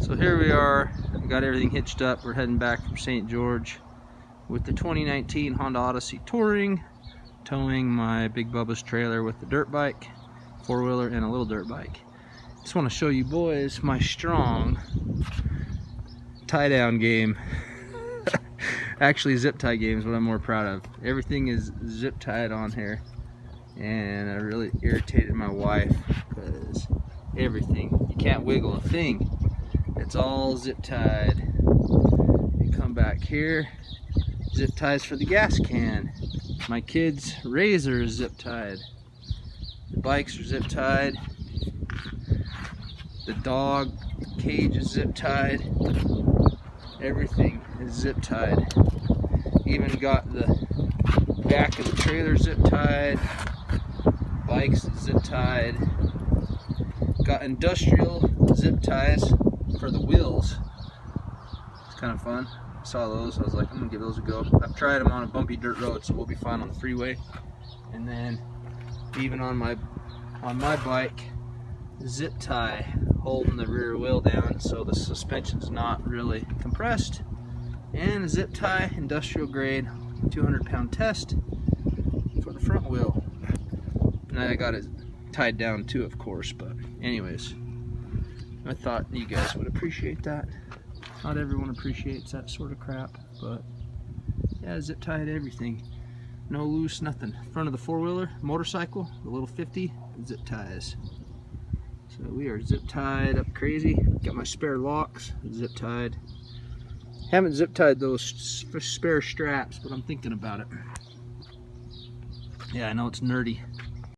So here we are, we got everything hitched up. We're heading back from St. George with the 2019 Honda Odyssey Touring, towing my Big Bubba's trailer with the dirt bike, four-wheeler, and a little dirt bike. Just want to show you boys my strong tie-down game. Actually, zip tie game is what I'm more proud of. Everything is zip tied on here, and I really irritated my wife because everything, you can't wiggle a thing. It's all zip tied. You come back here, zip ties for the gas can. My kids' razor is zip tied. The bikes are zip tied. The dog cage is zip tied. Everything is zip tied. Even got the back of the trailer zip tied. Bikes zip tied. Got industrial zip ties for the wheels. It's kind of fun. I saw those. I was like, I'm gonna give those a go. I've tried them on a bumpy dirt road, so we'll be fine on the freeway. And then even on my bike, zip tie holding the rear wheel down so the suspension's not really compressed, and a zip tie industrial grade 200-pound test for the front wheel. And I got it tied down too, of course, but anyways, I thought you guys would appreciate that. Not everyone appreciates that sort of crap, but yeah, zip tied everything. No loose, nothing. Front of the four-wheeler motorcycle, the little 50, zip ties. So we are zip tied up crazy. Got my spare locks, zip tied. Haven't zip tied those spare straps, but I'm thinking about it. Yeah, I know it's nerdy.